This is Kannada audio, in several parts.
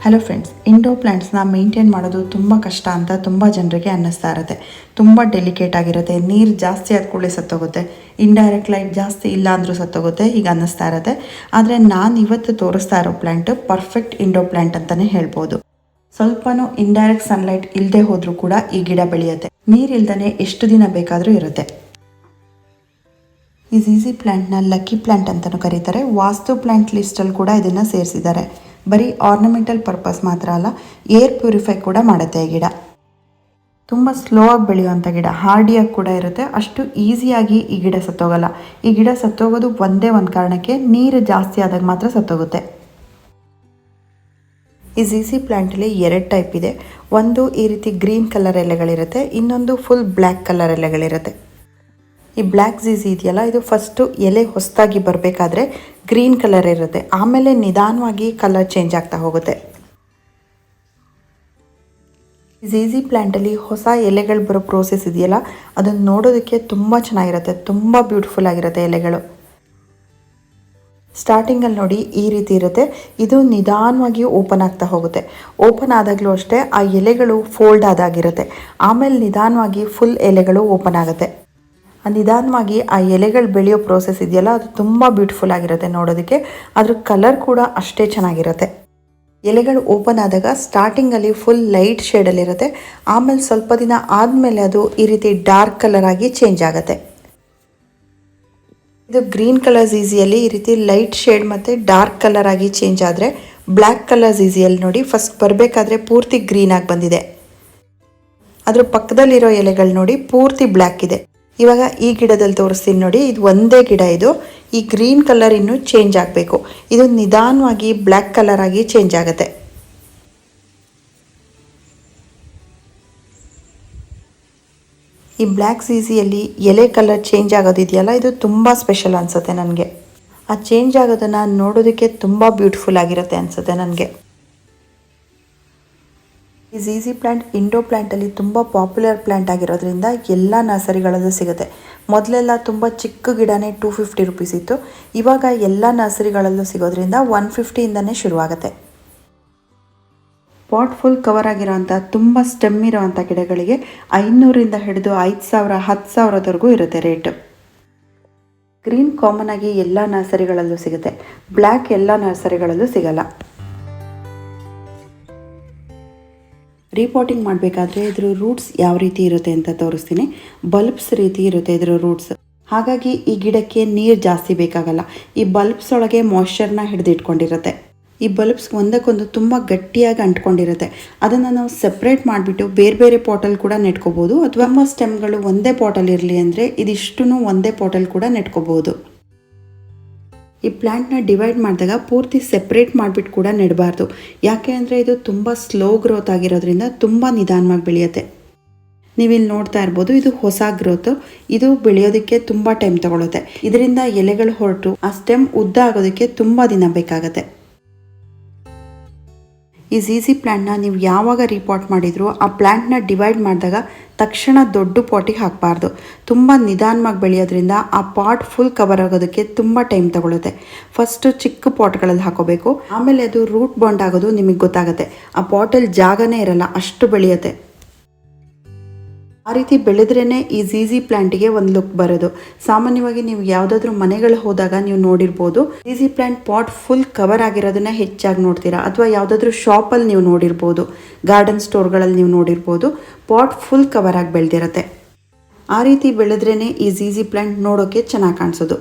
ಹಲೋ ಫ್ರೆಂಡ್ಸ್, ಇಂಡೋರ್ ಪ್ಲ್ಯಾಂಟ್ಸ್ನ ಮೇಂಟೈನ್ ಮಾಡೋದು ತುಂಬ ಕಷ್ಟ ಅಂತ ತುಂಬ ಜನರಿಗೆ ಅನ್ನಿಸ್ತಾ ಇರುತ್ತೆ. ತುಂಬ ಡೆಲಿಕೇಟ್ ಆಗಿರುತ್ತೆ, ನೀರು ಜಾಸ್ತಿ ಆದ ಕೂಡಲೇ ಸತ್ತೋಗುತ್ತೆ, ಇಂಡೈರೆಕ್ಟ್ ಲೈಟ್ ಜಾಸ್ತಿ ಇಲ್ಲ ಅಂದರೂ ಸತ್ತೋಗುತ್ತೆ, ಹೀಗೆ ಅನ್ನಿಸ್ತಾ ಇರುತ್ತೆ. ಆದರೆ ನಾನು ಇವತ್ತು ತೋರಿಸ್ತಾ ಇರೋ ಪ್ಲ್ಯಾಂಟ್ ಪರ್ಫೆಕ್ಟ್ ಇಂಡೋರ್ ಪ್ಲ್ಯಾಂಟ್ ಅಂತಲೇ ಹೇಳ್ಬೋದು. ಸ್ವಲ್ಪನೂ ಇಂಡೈರೆಕ್ಟ್ ಸನ್ಲೈಟ್ ಇಲ್ಲದೆ ಹೋದರೂ ಕೂಡ ಈ ಗಿಡ ಬೆಳೆಯುತ್ತೆ. ನೀರಿಲ್ದೇ ಎಷ್ಟು ದಿನ ಬೇಕಾದರೂ ಇರುತ್ತೆ. ಈ ಝೀಝಿ ಪ್ಲ್ಯಾಂಟ್ನ ಲಕ್ಕಿ ಪ್ಲ್ಯಾಂಟ್ ಅಂತಲೂ ಕರೀತಾರೆ. ವಾಸ್ತು ಪ್ಲ್ಯಾಂಟ್ ಲಿಸ್ಟಲ್ಲಿ ಕೂಡ ಇದನ್ನು ಸೇರಿಸಿದ್ದಾರೆ. ಬರೀ ಆರ್ನಮೆಂಟಲ್ ಪರ್ಪಸ್ ಮಾತ್ರ ಅಲ್ಲ, ಏರ್ ಪ್ಯೂರಿಫೈ ಕೂಡ ಮಾಡುತ್ತೆ ಈ ಗಿಡ. ತುಂಬ ಸ್ಲೋ ಆಗಿ ಬೆಳೆಯುವಂಥ ಗಿಡ, ಹಾರ್ಡಿಯಾಗಿ ಕೂಡ ಇರುತ್ತೆ. ಅಷ್ಟು ಈಸಿಯಾಗಿ ಈ ಗಿಡ ಸತ್ತೋಗಲ್ಲ. ಈ ಗಿಡ ಸತ್ತೋಗೋದು ಒಂದೇ ಒಂದು ಕಾರಣಕ್ಕೆ, ನೀರು ಜಾಸ್ತಿ ಆದಾಗ ಮಾತ್ರ ಸತ್ತೋಗುತ್ತೆ. ಈ ಝೀಝಿ ಪ್ಲ್ಯಾಂಟಲ್ಲಿ 2 ಟೈಪ್ ಇದೆ. ಒಂದು ಈ ರೀತಿ ಗ್ರೀನ್ ಕಲರ್ ಎಲೆಗಳಿರುತ್ತೆ, ಇನ್ನೊಂದು ಫುಲ್ ಬ್ಲ್ಯಾಕ್ ಕಲರ್ ಎಲೆಗಳಿರುತ್ತೆ. ಈ ಬ್ಲ್ಯಾಕ್ ಝೀಝಿ ಇದೆಯಲ್ಲ, ಇದು ಫಸ್ಟು ಎಲೆ ಹೊಸದಾಗಿ ಬರಬೇಕಾದ್ರೆ ಗ್ರೀನ್ ಕಲರ್ ಇರುತ್ತೆ, ಆಮೇಲೆ ನಿಧಾನವಾಗಿ ಕಲರ್ ಚೇಂಜ್ ಆಗ್ತಾ ಹೋಗುತ್ತೆ. ಝೀಝಿ ಪ್ಲ್ಯಾಂಟಲ್ಲಿ ಹೊಸ ಎಲೆಗಳು ಬರೋ ಪ್ರೋಸೆಸ್ ಇದೆಯಲ್ಲ, ಅದನ್ನು ನೋಡೋದಕ್ಕೆ ತುಂಬ ಚೆನ್ನಾಗಿರುತ್ತೆ, ತುಂಬ ಬ್ಯೂಟಿಫುಲ್ ಆಗಿರುತ್ತೆ ಎಲೆಗಳು. ಸ್ಟಾರ್ಟಿಂಗಲ್ಲಿ ನೋಡಿ ಈ ರೀತಿ ಇರುತ್ತೆ, ಇದು ನಿಧಾನವಾಗಿ ಓಪನ್ ಆಗ್ತಾ ಹೋಗುತ್ತೆ. ಓಪನ್ ಆದಾಗಲೂ ಅಷ್ಟೇ ಆ ಎಲೆಗಳು ಫೋಲ್ಡ್ ಆದಾಗಿರುತ್ತೆ, ಆಮೇಲೆ ನಿಧಾನವಾಗಿ ಫುಲ್ ಎಲೆಗಳು ಓಪನ್ ಆಗುತ್ತೆ. ನಿಧಾನವಾಗಿ ಆ ಎಲೆಗಳು ಬೆಳೆಯೋ ಪ್ರೋಸೆಸ್ ಇದೆಯಲ್ಲ, ಅದು ತುಂಬ ಬ್ಯೂಟಿಫುಲ್ ಆಗಿರುತ್ತೆ ನೋಡೋದಕ್ಕೆ. ಅದ್ರ ಕಲರ್ ಕೂಡ ಅಷ್ಟೇ ಚೆನ್ನಾಗಿರುತ್ತೆ. ಎಲೆಗಳು ಓಪನ್ ಆದಾಗ ಸ್ಟಾರ್ಟಿಂಗಲ್ಲಿ ಫುಲ್ ಲೈಟ್ ಶೇಡಲ್ಲಿರುತ್ತೆ, ಆಮೇಲೆ ಸ್ವಲ್ಪ ದಿನ ಆದಮೇಲೆ ಅದು ಈ ರೀತಿ ಡಾರ್ಕ್ ಕಲರ್ ಆಗಿ ಚೇಂಜ್ ಆಗುತ್ತೆ. ಇದು ಗ್ರೀನ್ ಕಲರ್ ಝೀಝಿಯಲ್ಲಿ ಈ ರೀತಿ ಲೈಟ್ ಶೇಡ್ ಮತ್ತು ಡಾರ್ಕ್ ಕಲರ್ ಆಗಿ ಚೇಂಜ್ ಆದರೆ, ಬ್ಲ್ಯಾಕ್ ಕಲರ್ ಝೀಝಿಯಲ್ಲಿ ನೋಡಿ ಫಸ್ಟ್ ಬರಬೇಕಾದ್ರೆ ಪೂರ್ತಿ ಗ್ರೀನ್ ಆಗಿ ಬಂದಿದೆ. ಅದ್ರ ಪಕ್ಕದಲ್ಲಿರೋ ಎಲೆಗಳು ನೋಡಿ ಪೂರ್ತಿ ಬ್ಲ್ಯಾಕ್ ಇದೆ. ಇವಾಗ ಈ ಗಿಡದಲ್ಲಿ ತೋರಿಸ್ತೀನಿ ನೋಡಿ, ಇದು ಒಂದೇ ಗಿಡ. ಇದು ಈ ಗ್ರೀನ್ ಕಲರ್ ಇನ್ನೂ ಚೇಂಜ್ ಆಗಬೇಕು. ಇದು ನಿಧಾನವಾಗಿ ಬ್ಲ್ಯಾಕ್ ಕಲರ್ ಆಗಿ ಚೇಂಜ್ ಆಗುತ್ತೆ. ಈ ಬ್ಲ್ಯಾಕ್ ಝೀಝಿಯಲ್ಲಿ ಎಲೆ ಕಲರ್ ಚೇಂಜ್ ಆಗೋದಿದೆಯಲ್ಲ, ಇದು ತುಂಬ ಸ್ಪೆಷಲ್ ಅನಿಸುತ್ತೆ ನನಗೆ. ಆ ಚೇಂಜ್ ಆಗೋದನ್ನು ನೋಡೋದಕ್ಕೆ ತುಂಬ ಬ್ಯೂಟಿಫುಲ್ ಆಗಿರುತ್ತೆ ಅನಿಸುತ್ತೆ ನನಗೆ. ಈ ಝೀಝಿ ಪ್ಲ್ಯಾಂಟ್ ಇಂಡೋರ್ ಪ್ಲ್ಯಾಂಟಲ್ಲಿ ತುಂಬ ಪಾಪ್ಯುಲರ್ ಪ್ಲ್ಯಾಂಟ್ ಆಗಿರೋದ್ರಿಂದ ಎಲ್ಲ ನರ್ಸರಿಗಳಲ್ಲೂ ಸಿಗುತ್ತೆ. ಮೊದಲೆಲ್ಲ ತುಂಬ ಚಿಕ್ಕ ಗಿಡನೇ 250 ರುಪೀಸ್ ಇತ್ತು. ಇವಾಗ ಎಲ್ಲ ನರ್ಸರಿಗಳಲ್ಲೂ ಸಿಗೋದ್ರಿಂದ 150ಇಂದನೇ ಶುರುವಾಗುತ್ತೆ. ಪಾಟ್ ಫುಲ್ ಕವರ್ ಆಗಿರೋವಂಥ ತುಂಬ ಸ್ಟೆಮ್ ಇರೋವಂಥ ಗಿಡಗಳಿಗೆ 500ರಿಂದ ಹಿಡಿದು 5000, 10,000ವರೆಗೂ ಇರುತ್ತೆ ರೇಟು. ಗ್ರೀನ್ ಕಾಮನ್ ಆಗಿ ಎಲ್ಲ ನರ್ಸರಿಗಳಲ್ಲೂ ಸಿಗುತ್ತೆ, ಬ್ಲ್ಯಾಕ್ ಎಲ್ಲ ನರ್ಸರಿಗಳಲ್ಲೂ ಸಿಗಲ್ಲ. ರೀಪಾಟಿಂಗ್ ಮಾಡಬೇಕಾದ್ರೆ ಇದ್ರ ರೂಟ್ಸ್ ಯಾವ ರೀತಿ ಇರುತ್ತೆ ಅಂತ ತೋರಿಸ್ತೀನಿ. ಬಲ್ಬ್ಸ್ ರೀತಿ ಇರುತ್ತೆ ಇದರ ರೂಟ್ಸ್, ಹಾಗಾಗಿ ಈ ಗಿಡಕ್ಕೆ ನೀರು ಜಾಸ್ತಿ ಬೇಕಾಗಲ್ಲ. ಈ ಬಲ್ಬ್ಸ್ ಒಳಗೆ ಮಾಯ್ಶ್ಚರ್ನ ಹಿಡಿದಿಟ್ಕೊಂಡಿರುತ್ತೆ. ಈ ಬಲ್ಬ್ಸ್ ಒಂದಕ್ಕೊಂದು ತುಂಬ ಗಟ್ಟಿಯಾಗಿ ಅಂಟ್ಕೊಂಡಿರುತ್ತೆ. ಅದನ್ನು ನಾವು ಸೆಪ್ರೇಟ್ ಮಾಡಿಬಿಟ್ಟು ಬೇರೆ ಬೇರೆ ಪಾಟಲ್ಲಿ ಕೂಡ ನೆಟ್ಕೋಬೋದು, ಅಥವಾ ನಮ್ಮ ಸ್ಟೆಮ್ಗಳು ಒಂದೇ ಪಾಟಲ್ಲಿ ಇರಲಿ ಅಂದರೆ ಇದಿಷ್ಟೂ ಒಂದೇ ಪಾಟಲ್ಲಿ ಕೂಡ ನೆಟ್ಕೋಬೋದು. ಈ ಪ್ಲ್ಯಾಂಟ್ನ ಡಿವೈಡ್ ಮಾಡಿದಾಗ ಪೂರ್ತಿ ಸೆಪ್ರೇಟ್ ಮಾಡಿಬಿಟ್ಟು ಕೂಡ ನೆಡಬಾರ್ದು. ಯಾಕೆ ಅಂದರೆ ಇದು ತುಂಬ ಸ್ಲೋ ಗ್ರೋತ್ ಆಗಿರೋದ್ರಿಂದ ತುಂಬ ನಿಧಾನವಾಗಿ ಬೆಳೆಯುತ್ತೆ. ನೀವಿಲ್ಲಿ ನೋಡ್ತಾ ಇರ್ಬೋದು, ಇದು ಹೊಸ ಗ್ರೋತು. ಇದು ಬೆಳೆಯೋದಕ್ಕೆ ತುಂಬ ಟೈಮ್ ತಗೊಳುತ್ತೆ. ಇದರಿಂದ ಎಲೆಗಳು ಹೊರಟು ಆ ಸ್ಟೆಮ್ ಉದ್ದ ಆಗೋದಕ್ಕೆ ತುಂಬ ದಿನ ಬೇಕಾಗುತ್ತೆ. ಈ ಝೀಝಿ ಪ್ಲ್ಯಾಂಟ್ನ ನೀವು ಯಾವಾಗ ರೀಪಾಟ್ ಮಾಡಿದರೂ ಆ ಪ್ಲ್ಯಾಂಟ್ನ ಡಿವೈಡ್ ಮಾಡಿದಾಗ ತಕ್ಷಣ ದೊಡ್ಡ ಪಾಟಿಗೆ ಹಾಕಬಾರ್ದು. ತುಂಬ ನಿಧಾನವಾಗಿ ಬೆಳೆಯೋದ್ರಿಂದ ಆ ಪಾಟ್ ಫುಲ್ ಕವರ್ ಆಗೋದಕ್ಕೆ ತುಂಬ ಟೈಮ್ ತಗೊಳುತ್ತೆ. ಫಸ್ಟು ಚಿಕ್ಕ ಪಾಟ್ಗಳಲ್ಲಿ ಹಾಕೋಬೇಕು, ಆಮೇಲೆ ಅದು ರೂಟ್ ಬಾಂಡ್ ಆಗೋದು ನಿಮಗೆ ಗೊತ್ತಾಗುತ್ತೆ. ಆ ಪಾಟಲ್ಲಿ ಜಾಗನೇ ಇರಲ್ಲ, ಅಷ್ಟು ಬೆಳೆಯುತ್ತೆ. ಆ ರೀತಿ ಬೆಳೆದ್ರೇ ಈ ಝೀಝಿ ಪ್ಲ್ಯಾಂಟಿಗೆ ಒಂದು ಲುಕ್ ಬರೋದು. ಸಾಮಾನ್ಯವಾಗಿ ನೀವು ಯಾವುದಾದ್ರೂ ಮನೆಗಳು ಹೋದಾಗ ನೀವು ನೋಡಿರ್ಬೋದು, ಝೀಝಿ ಪ್ಲ್ಯಾಂಟ್ ಪಾಟ್ ಫುಲ್ ಕವರ್ ಆಗಿರೋದನ್ನ ಹೆಚ್ಚಾಗಿ ನೋಡ್ತೀರಾ, ಅಥವಾ ಯಾವುದಾದ್ರೂ ಶಾಪಲ್ಲಿ ನೀವು ನೋಡಿರ್ಬೋದು, ಗಾರ್ಡನ್ ಸ್ಟೋರ್ಗಳಲ್ಲಿ ನೀವು ನೋಡಿರ್ಬೋದು, ಪಾಟ್ ಫುಲ್ ಕವರ್ ಆಗಿ ಬೆಳೆದಿರುತ್ತೆ. ಆ ರೀತಿ ಬೆಳೆದ್ರೇ ಈ ಝೀಝಿ ಪ್ಲ್ಯಾಂಟ್ ನೋಡೋಕ್ಕೆ ಚೆನ್ನಾಗಿ ಕಾಣಿಸೋದು.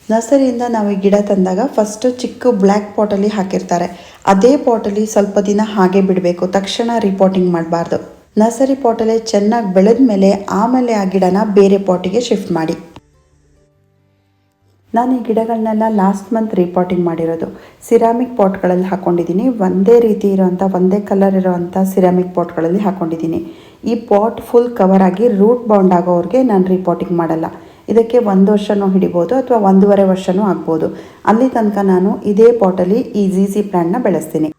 ನರ್ಸರಿಯಿಂದ ನಾವು ಈ ಗಿಡ ತಂದಾಗ ಫಸ್ಟು ಚಿಕ್ಕ ಬ್ಲ್ಯಾಕ್ ಪಾಟಲ್ಲಿ ಹಾಕಿರ್ತಾರೆ. ಅದೇ ಪಾಟಲ್ಲಿ ಸ್ವಲ್ಪ ದಿನ ಹಾಗೆ ಬಿಡಬೇಕು, ತಕ್ಷಣ ರಿಪಾಟಿಂಗ್ ಮಾಡಬಾರ್ದು. ನರ್ಸರಿ ಪಾಟಲ್ಲೇ ಚೆನ್ನಾಗಿ ಬೆಳೆದ ಮೇಲೆ ಆಮೇಲೆ ಆ ಗಿಡನ ಬೇರೆ ಪಾಟಿಗೆ ಶಿಫ್ಟ್ ಮಾಡಿ. ನಾನು ಈ ಗಿಡಗಳನ್ನೆಲ್ಲ ಲಾಸ್ಟ್ ಮಂತ್ ರೀಪಾಟಿಂಗ್ ಮಾಡಿರೋದು. ಸಿರಾಮಿಕ್ ಪಾಟ್ಗಳಲ್ಲಿ ಹಾಕ್ಕೊಂಡಿದ್ದೀನಿ. ಒಂದೇ ರೀತಿ ಇರೋವಂಥ, ಒಂದೇ ಕಲರ್ ಇರೋವಂಥ ಸಿರಾಮಿಕ್ ಪಾಟ್ಗಳಲ್ಲಿ ಹಾಕ್ಕೊಂಡಿದ್ದೀನಿ. ಈ ಪಾಟ್ ಫುಲ್ ಕವರ್ ಆಗಿ ರೂಟ್ ಬೌಂಡ್ ಆಗೋವ್ರಿಗೆ ನಾನು ರೀಪಾಟಿಂಗ್ ಮಾಡಲ್ಲ. ಇದಕ್ಕೆ 1 ವರ್ಷನೂ ಹಿಡಿಬೋದು, ಅಥವಾ 1.5 ವರ್ಷನೂ ಆಗ್ಬೋದು. ಅಲ್ಲಿ ತನಕ ನಾನು ಇದೇ ಪಾಟಲ್ಲಿ ಈ ಝೀಝಿ ಪ್ಲ್ಯಾಂಟ್ನ ಬೆಳೆಸ್ತೀನಿ.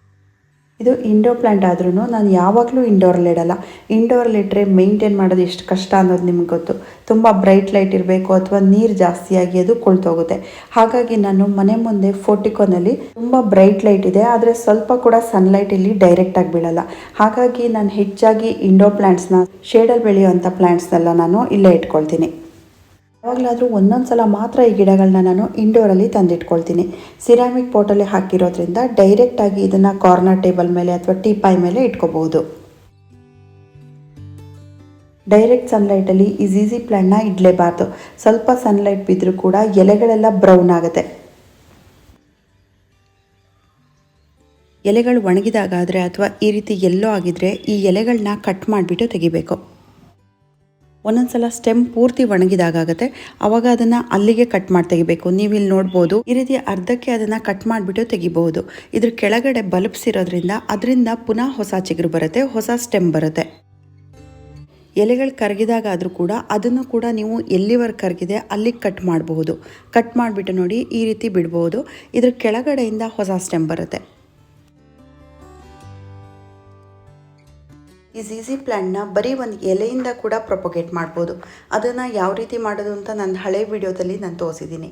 ಇದು ಇಂಡೋರ್ ಪ್ಲ್ಯಾಂಟ್ ಆದ್ರೂ ನಾನು ಯಾವಾಗಲೂ ಇಂಡೋರಲ್ಲಿ ಇಡಲ್ಲ. ಇಂಡೋರಲ್ಲಿ ಇಟ್ಟರೆ ಮೇಂಟೈನ್ ಮಾಡೋದು ಎಷ್ಟು ಕಷ್ಟ ಅನ್ನೋದು ನಿಮ್ಗೆ ಗೊತ್ತು. ತುಂಬ ಬ್ರೈಟ್ ಲೈಟ್ ಇರಬೇಕು ಅಥವಾ ನೀರು ಜಾಸ್ತಿಯಾಗಿ ಅದು ಕೊಳ್ತೋಗುತ್ತೆ. ಹಾಗಾಗಿ ನಾನು ಮನೆ ಮುಂದೆ ಫೋರ್ಟಿಕೋನಲ್ಲಿ ತುಂಬ ಬ್ರೈಟ್ ಲೈಟ್ ಇದೆ, ಆದರೆ ಸ್ವಲ್ಪ ಕೂಡ ಸನ್ಲೈಟ್ ಇಲ್ಲಿ ಡೈರೆಕ್ಟಾಗಿ ಬೀಳಲ್ಲ. ಹಾಗಾಗಿ ನಾನು ಹೆಚ್ಚಾಗಿ ಇಂಡೋರ್ ಪ್ಲ್ಯಾಂಟ್ಸ್ನ, ಶೇಡಲ್ಲಿ ಬೆಳೆಯುವಂಥ ಪ್ಲ್ಯಾಂಟ್ಸ್ನೆಲ್ಲ ನಾನು ಇಲ್ಲೇ ಇಟ್ಕೊಳ್ತೀನಿ. ಯಾವಾಗಲಾದರೂ ಒಂದೊಂದು ಸಲ ಮಾತ್ರ ಈ ಗಿಡಗಳನ್ನ ನಾನು ಇಂಡೋರಲ್ಲಿ ತಂದಿಟ್ಕೊಳ್ತೀನಿ. ಸಿರಾಮಿಕ್ ಪಾಟಲ್ಲಿ ಹಾಕಿರೋದ್ರಿಂದ ಡೈರೆಕ್ಟಾಗಿ ಇದನ್ನು ಕಾರ್ನರ್ ಟೇಬಲ್ ಮೇಲೆ ಅಥವಾ ಟೀಪಾಯ್ ಮೇಲೆ ಇಟ್ಕೋಬಹುದು. ಡೈರೆಕ್ಟ್ ಸನ್ಲೈಟಲ್ಲಿ ಈ ಝೀಝಿ ಪ್ಲ್ಯಾಂಟ್ನ ಇಡಲೇಬಾರ್ದು. ಸ್ವಲ್ಪ ಸನ್ಲೈಟ್ ಬಿದ್ದರೂ ಕೂಡ ಎಲೆಗಳೆಲ್ಲ ಬ್ರೌನ್ ಆಗುತ್ತೆ. ಎಲೆಗಳು ಒಣಗಿದಾಗಾದರೆ ಅಥವಾ ಈ ರೀತಿ ಎಲ್ಲೋ ಆಗಿದ್ರೆ ಈ ಎಲೆಗಳನ್ನ ಕಟ್ ಮಾಡಿಬಿಟ್ಟು ತೆಗಿಬೇಕು. ಒಂದೊಂದು ಸಲ ಸ್ಟೆಮ್ ಪೂರ್ತಿ ಒಣಗಿದಾಗುತ್ತೆ, ಆವಾಗ ಅದನ್ನು ಅಲ್ಲಿಗೆ ಕಟ್ ಮಾಡಿ ತೆಗಿಬೇಕು. ನೀವು ಇಲ್ಲಿ ನೋಡ್ಬೋದು, ಈ ರೀತಿ ಅರ್ಧಕ್ಕೆ ಅದನ್ನು ಕಟ್ ಮಾಡಿಬಿಟ್ಟು ತೆಗಿಬಹುದು. ಇದ್ರ ಕೆಳಗಡೆ ಬಲ್ಬ್ಸ್ ಇರೋದ್ರಿಂದ ಅದರಿಂದ ಪುನಃ ಹೊಸ ಚಿಗುರು ಬರುತ್ತೆ, ಹೊಸ ಸ್ಟೆಮ್ ಬರುತ್ತೆ. ಎಲೆಗಳು ಕರಗಿದಾಗಾದರೂ ಕೂಡ ಅದನ್ನು ಕೂಡ ನೀವು ಎಲ್ಲಿವರೆಗೆ ಕರಗಿದೆ ಅಲ್ಲಿಗೆ ಕಟ್ ಮಾಡಬಹುದು. ಕಟ್ ಮಾಡಿಬಿಟ್ಟು ನೋಡಿ ಈ ರೀತಿ ಬಿಡ್ಬೋದು. ಇದ್ರ ಕೆಳಗಡೆಯಿಂದ ಹೊಸ ಸ್ಟೆಮ್ ಬರುತ್ತೆ. ಈ ಝೀಝಿ ಪ್ಲ್ಯಾಂಟ್ನ ಬರೀ ಒಂದು ಎಲೆಯಿಂದ ಕೂಡ ಪ್ರೊಪಗೇಟ್ ಮಾಡ್ಬೋದು. ಅದನ್ನು ಯಾವ ರೀತಿ ಮಾಡೋದು ಅಂತ ನನ್ನ ಹಳೆ ವಿಡಿಯೋದಲ್ಲಿ ನಾನು ತೋರಿಸಿದ್ದೀನಿ.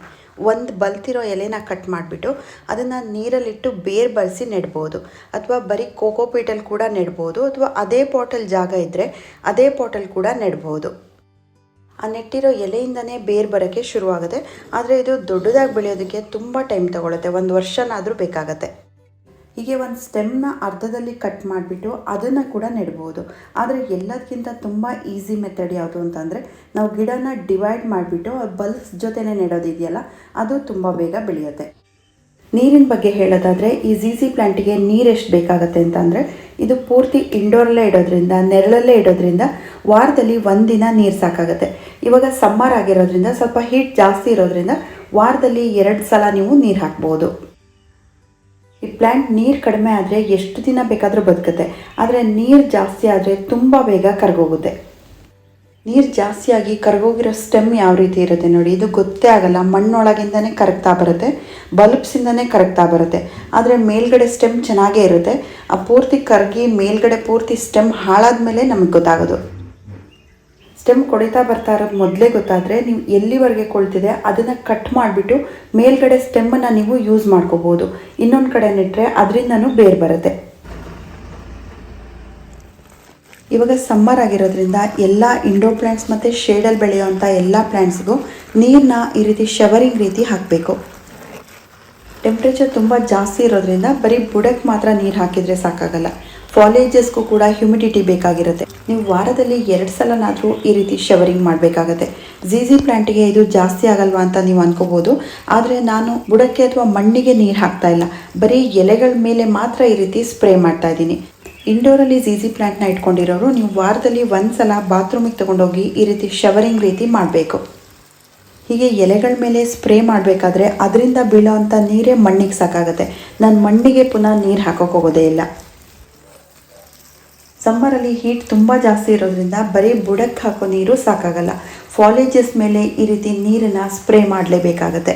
ಒಂದು ಬಲ್ತಿರೋ ಎಲೆನ ಕಟ್ ಮಾಡಿಬಿಟ್ಟು ಅದನ್ನು ನೀರಲ್ಲಿಟ್ಟು ಬೇರು ಬಳಸಿ ನೆಡ್ಬೋದು, ಅಥವಾ ಬರೀ ಕೋಕೋಪೀಟಲ್ಲಿ ಕೂಡ ನೆಡ್ಬೋದು, ಅಥವಾ ಅದೇ ಪಾಟಲ್ಲಿ ಜಾಗ ಇದ್ದರೆ ಅದೇ ಪಾಟಲ್ಲಿ ಕೂಡ ನೆಡ್ಬೋದು. ಆ ನೆಟ್ಟಿರೋ ಎಲೆಯಿಂದನೇ ಬೇರು ಬರೋಕ್ಕೆ ಶುರುವಾಗುತ್ತೆ. ಆದರೆ ಇದು ದೊಡ್ಡದಾಗಿ ಬೆಳೆಯೋದಕ್ಕೆ ತುಂಬ ಟೈಮ್ ತಗೊಳುತ್ತೆ, 1 ವರ್ಷನಾದರೂ ಬೇಕಾಗತ್ತೆ. ಹೀಗೆ ಒಂದು ಸ್ಟೆಮ್ನ ಅರ್ಧದಲ್ಲಿ ಕಟ್ ಮಾಡಿಬಿಟ್ಟು ಅದನ್ನು ಕೂಡ ನೆಡ್ಬೋದು. ಆದರೆ ಎಲ್ಲದಕ್ಕಿಂತ ತುಂಬ ಈಸಿ ಮೆಥಡ್ ಯಾವುದು ಅಂತಂದರೆ, ನಾವು ಗಿಡನ ಡಿವೈಡ್ ಮಾಡಿಬಿಟ್ಟು ಬಲ್ಬ್ಸ್ ಜೊತೆನೇ ನೆಡೋದಿದೆಯಲ್ಲ, ಅದು ತುಂಬ ಬೇಗ ಬೆಳೆಯುತ್ತೆ. ನೀರಿನ ಬಗ್ಗೆ ಹೇಳೋದಾದರೆ, ಈ ಝೀಝಿ ಪ್ಲ್ಯಾಂಟಿಗೆ ನೀರು ಎಷ್ಟು ಬೇಕಾಗುತ್ತೆ ಅಂತಂದರೆ, ಇದು ಪೂರ್ತಿ ಇಂಡೋರಲ್ಲೇ ಇಡೋದ್ರಿಂದ, ನೆರಳಲ್ಲೇ ಇಡೋದ್ರಿಂದ ವಾರದಲ್ಲಿ 1 ದಿನ ನೀರು ಸಾಕಾಗುತ್ತೆ. ಇವಾಗ ಸಮ್ಮರ್ ಆಗಿರೋದ್ರಿಂದ ಸ್ವಲ್ಪ ಹೀಟ್ ಜಾಸ್ತಿ ಇರೋದ್ರಿಂದ ವಾರದಲ್ಲಿ 2 ಸಲ ನೀವು ನೀರು ಹಾಕ್ಬೋದು. ಈ ಪ್ಲ್ಯಾಂಟ್ ನೀರು ಕಡಿಮೆ ಆದರೆ ಎಷ್ಟು ದಿನ ಬೇಕಾದರೂ ಬದುಕುತ್ತೆ, ಆದರೆ ನೀರು ಜಾಸ್ತಿ ಆದರೆ ತುಂಬ ಬೇಗ ಕರಗೋಗುತ್ತೆ. ನೀರು ಜಾಸ್ತಿಯಾಗಿ ಕರಗೋಗಿರೋ ಸ್ಟೆಮ್ ಯಾವ ರೀತಿ ಇರುತ್ತೆ ನೋಡಿ, ಇದು ಗೊತ್ತೇ ಆಗಲ್ಲ. ಮಣ್ಣೊಳಗಿಂದನೇ ಕರಗ್ತಾ ಬರುತ್ತೆ, ಬಲ್ಬ್ಸಿಂದನೇ ಕರಗ್ತಾ ಬರುತ್ತೆ. ಆದರೆ ಮೇಲ್ಗಡೆ ಸ್ಟೆಮ್ ಚೆನ್ನಾಗೇ ಇರುತ್ತೆ. ಆ ಪೂರ್ತಿ ಕರಗಿ ಮೇಲ್ಗಡೆ ಪೂರ್ತಿ ಸ್ಟೆಮ್ ಹಾಳಾದ್ಮೇಲೆ ನಮಗೆ ಗೊತ್ತಾಗೋದು. ಸ್ಟೆಮ್ ಕೊಡಿತಾ ಬರ್ತಾ ಇರೋದು ಮೊದಲೇ ಗೊತ್ತಾದರೆ ನೀವು ಎಲ್ಲಿವರೆಗೆ ಕೊಳ್ತಿದೆ ಅದನ್ನು ಕಟ್ ಮಾಡಿಬಿಟ್ಟು ಮೇಲ್ಗಡೆ ಸ್ಟೆಮ್ಮನ್ನು ನೀವು ಯೂಸ್ ಮಾಡ್ಕೋಬೋದು. ಇನ್ನೊಂದು ಕಡೆ ನೆಟ್ಟರೆ ಅದರಿಂದನೂ ಬೇರು ಬರುತ್ತೆ. ಇವಾಗ ಸಮ್ಮರ್ ಆಗಿರೋದ್ರಿಂದ ಎಲ್ಲ ಇಂಡೋರ್ ಪ್ಲ್ಯಾಂಟ್ಸ್ ಮತ್ತು ಶೇಡಲ್ಲಿ ಬೆಳೆಯುವಂಥ ಎಲ್ಲ ಪ್ಲ್ಯಾಂಟ್ಸ್ಗೂ ನೀರನ್ನ ಈ ರೀತಿ ಶವರಿಂಗ್ ರೀತಿ ಹಾಕಬೇಕು. ಟೆಂಪ್ರೇಚರ್ ತುಂಬ ಜಾಸ್ತಿ ಇರೋದ್ರಿಂದ ಬರೀ ಬುಡಕ್ಕೆ ಮಾತ್ರ ನೀರು ಹಾಕಿದರೆ ಸಾಕಾಗಲ್ಲ. ಫಾಲೇಜಸ್ಗೂ ಕೂಡ ಹ್ಯುಮಿಡಿಟಿ ಬೇಕಾಗಿರುತ್ತೆ. ನೀವು ವಾರದಲ್ಲಿ 2 ಸಲನಾದರೂ ಈ ರೀತಿ ಶವರಿಂಗ್ ಮಾಡಬೇಕಾಗತ್ತೆ. ಝೀಝಿ ಪ್ಲ್ಯಾಂಟಿಗೆ ಇದು ಜಾಸ್ತಿ ಆಗಲ್ವಾ ಅಂತ ನೀವು ಅನ್ಕೋಬೋದು, ಆದರೆ ನಾನು ಬುಡಕ್ಕೆ ಅಥವಾ ಮಣ್ಣಿಗೆ ನೀರು ಹಾಕ್ತಾ ಇಲ್ಲ, ಬರೀ ಎಲೆಗಳ ಮೇಲೆ ಮಾತ್ರ ಈ ರೀತಿ ಸ್ಪ್ರೇ ಮಾಡ್ತಾ ಇದ್ದೀನಿ. ಇಂಡೋರಲ್ಲಿ ಝೀಝಿ ಪ್ಲ್ಯಾಂಟ್ನ ಇಟ್ಕೊಂಡಿರೋರು ನೀವು ವಾರದಲ್ಲಿ 1 ಸಲ ಬಾತ್ರೂಮಿಗೆ ತೊಗೊಂಡೋಗಿ ಈ ರೀತಿ ಶವರಿಂಗ್ ರೀತಿ ಮಾಡಬೇಕು. ಹೀಗೆ ಎಲೆಗಳ ಮೇಲೆ ಸ್ಪ್ರೇ ಮಾಡಬೇಕಾದ್ರೆ ಅದರಿಂದ ಬೀಳೋ ಅಂಥ ನೀರೇ ಮಣ್ಣಿಗೆ ಸಾಕಾಗುತ್ತೆ. ನಾನು ಮಣ್ಣಿಗೆ ಪುನಃ ನೀರು ಹಾಕೋಕೆ ಹೋಗೋದೇ ಇಲ್ಲ. ಸಮ್ಮರಲ್ಲಿ ಹೀಟ್ ತುಂಬ ಜಾಸ್ತಿ ಇರೋದ್ರಿಂದ ಬರೀ ಬುಡಕ್ಕೆ ಹಾಕೋ ನೀರು ಸಾಕಾಗಲ್ಲ. ಫಾಲೇಜಸ್ ಮೇಲೆ ಈ ರೀತಿ ನೀರನ್ನು ಸ್ಪ್ರೇ ಮಾಡಲೇಬೇಕಾಗತ್ತೆ.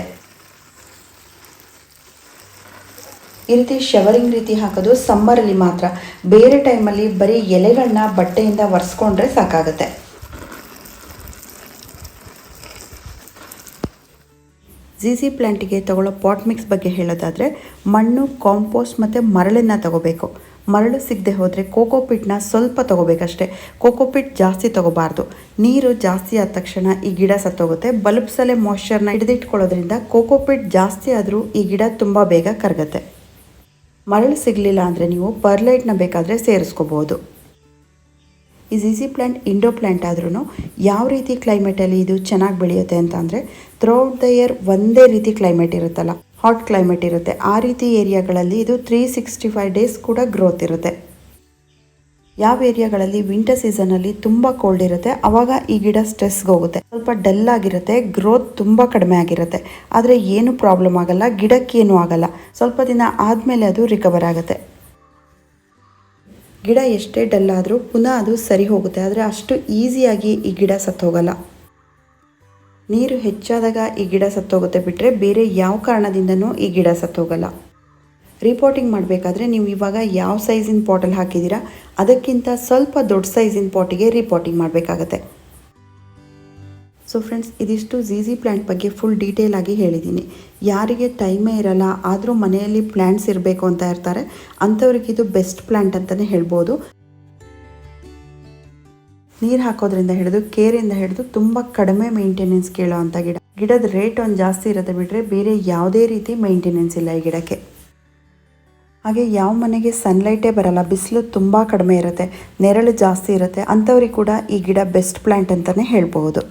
ಈ ರೀತಿ ಶವರಿಂಗ್ ರೀತಿ ಹಾಕೋದು ಸಮ್ಮರಲ್ಲಿ ಮಾತ್ರ. ಬೇರೆ ಟೈಮಲ್ಲಿ ಬರೀ ಎಲೆಗಳನ್ನ ಬಟ್ಟೆಯಿಂದ ಒರೆಸ್ಕೊಂಡ್ರೆ ಸಾಕಾಗುತ್ತೆ. ಝೀಝಿ ಪ್ಲ್ಯಾಂಟಿಗೆ ತಗೊಳ್ಳೋ ಪಾಟ್ ಮಿಕ್ಸ್ ಬಗ್ಗೆ ಹೇಳೋದಾದರೆ, ಮಣ್ಣು, ಕಾಂಪೋಸ್ಟ್ ಮತ್ತು ಮರಳನ್ನು ತಗೋಬೇಕು. ಮರಳು ಸಿಗದೆ ಹೋದರೆ ಕೋಕೋಪಿಟ್ನ ಸ್ವಲ್ಪ ತೊಗೋಬೇಕಷ್ಟೆ. ಕೋಕೋಪಿಟ್ ಜಾಸ್ತಿ ತೊಗೋಬಾರ್ದು. ನೀರು ಜಾಸ್ತಿ ಆದ ತಕ್ಷಣ ಈ ಗಿಡ ಸತ್ತೋಗುತ್ತೆ. ಬಲ್ಬ್ಸಲ್ಲೇ ಮಾಯ್ಶ್ಚರ್ನ ಹಿಡಿದಿಟ್ಕೊಳ್ಳೋದ್ರಿಂದ ಕೋಕೋಪಿಟ್ ಜಾಸ್ತಿ ಆದರೂ ಈ ಗಿಡ ತುಂಬ ಬೇಗ ಕರಗುತ್ತೆ. ಮರಳು ಸಿಗಲಿಲ್ಲ ಅಂದರೆ ನೀವು ಪರ್ಲೈಟ್ನ ಬೇಕಾದರೆ ಸೇರಿಸ್ಕೋಬೋದು. ಈ ಝೀಝಿ ಪ್ಲ್ಯಾಂಟ್ ಇಂಡೋರ್ ಪ್ಲ್ಯಾಂಟ್ ಆದ್ರೂ ಯಾವ ರೀತಿ ಕ್ಲೈಮೇಟಲ್ಲಿ ಇದು ಚೆನ್ನಾಗಿ ಬೆಳೆಯುತ್ತೆ ಅಂತ ಅಂದರೆ, ಥ್ರೂಔಟ್ ದ ಇಯರ್ ಒಂದೇ ರೀತಿ ಕ್ಲೈಮೇಟ್ ಇರುತ್ತಲ್ಲ, ಹಾಟ್ ಕ್ಲೈಮೇಟ್ ಇರುತ್ತೆ. ಆ ರೀತಿ ಏರಿಯಾಗಳಲ್ಲಿ ಇದು 365 ಡೇಸ್ ಕೂಡ ಗ್ರೋತ್ ಇರುತ್ತೆ. ಯಾವ ಏರಿಯಾಗಳಲ್ಲಿ ವಿಂಟರ್ ಸೀಸನಲ್ಲಿ ತುಂಬ ಕೋಲ್ಡ್ ಇರುತ್ತೆ ಆವಾಗ ಈ ಗಿಡ ಸ್ಟ್ರೆಸ್ಗೆ ಹೋಗುತ್ತೆ, ಸ್ವಲ್ಪ ಡಲ್ ಆಗಿರುತ್ತೆ, ಗ್ರೋತ್ ತುಂಬ ಕಡಿಮೆ ಆಗಿರುತ್ತೆ. ಆದರೆ ಏನು ಪ್ರಾಬ್ಲಮ್ ಆಗಲ್ಲ, ಗಿಡಕ್ಕೇನು ಆಗಲ್ಲ. ಸ್ವಲ್ಪ ದಿನ ಆದಮೇಲೆ ಅದು ರಿಕವರ್ ಆಗುತ್ತೆ. ಗಿಡ ಎಷ್ಟೇ ಡಲ್ ಆದರೂ ಪುನಃ ಅದು ಸರಿ ಹೋಗುತ್ತೆ, ಆದರೆ ಅಷ್ಟು ಈಸಿಯಾಗಿ ಈ ಗಿಡ ಸತ್ತೋಗಲ್ಲ. ನೀರು ಹೆಚ್ಚಾದಾಗ ಈ ಗಿಡ ಸತ್ತೋಗುತ್ತೆ ಬಿಟ್ಟರೆ ಬೇರೆ ಯಾವ ಕಾರಣದಿಂದನೂ ಈ ಗಿಡ ಸತ್ತೋಗಲ್ಲ. ರಿಪೋರ್ಟಿಂಗ್ ಮಾಡಬೇಕಾದ್ರೆ ನೀವು ಇವಾಗ ಯಾವ ಸೈಜಿನ ಪಾಟಲ್ಲಿ ಹಾಕಿದ್ದೀರಾ ಅದಕ್ಕಿಂತ ಸ್ವಲ್ಪ ದೊಡ್ಡ ಸೈಜಿನ ಪಾಟಿಗೆ ರಿಪೋರ್ಟಿಂಗ್ ಮಾಡಬೇಕಾಗತ್ತೆ. ಸೊ ಫ್ರೆಂಡ್ಸ್, ಇದಿಷ್ಟು ಝೀಝಿ ಪ್ಲ್ಯಾಂಟ್ ಬಗ್ಗೆ ಫುಲ್ ಡೀಟೇಲ್ ಆಗಿ ಹೇಳಿದ್ದೀನಿ. ಯಾರಿಗೆ ಟೈಮೇ ಇರಲ್ಲ ಆದರೂ ಮನೆಯಲ್ಲಿ ಪ್ಲ್ಯಾಂಟ್ಸ್ ಇರಬೇಕು ಅಂತ ಇರ್ತಾರೆ ಅಂಥವ್ರಿಗೆ ಇದು ಬೆಸ್ಟ್ ಪ್ಲ್ಯಾಂಟ್ ಅಂತಲೇ ಹೇಳ್ಬೋದು. ನೀರು ಹಾಕೋದ್ರಿಂದ ಹಿಡಿದು ಕೇರಿಂದ ಹಿಡಿದು ತುಂಬ ಕಡಿಮೆ ಮೇಂಟೆನೆನ್ಸ್ ಕೇಳೋ ಅಂಥ ಗಿಡದ ರೇಟ್ ಒಂದು ಜಾಸ್ತಿ ಇರುತ್ತೆ ಬಿಟ್ಟರೆ ಬೇರೆ ಯಾವುದೇ ರೀತಿ ಮೇಂಟೆನೆನ್ಸ್ ಇಲ್ಲ ಈ ಗಿಡಕ್ಕೆ. ಹಾಗೆ ಯಾವ ಮನೆಗೆ ಸನ್ಲೈಟೇ ಬರಲ್ಲ, ಬಿಸಿಲು ತುಂಬ ಕಡಿಮೆ ಇರುತ್ತೆ, ನೆರಳು ಜಾಸ್ತಿ ಇರುತ್ತೆ ಅಂಥವ್ರಿಗೆ ಕೂಡ ಈ ಗಿಡ ಬೆಸ್ಟ್ ಪ್ಲ್ಯಾಂಟ್ ಅಂತಲೇ ಹೇಳ್ಬೋದು.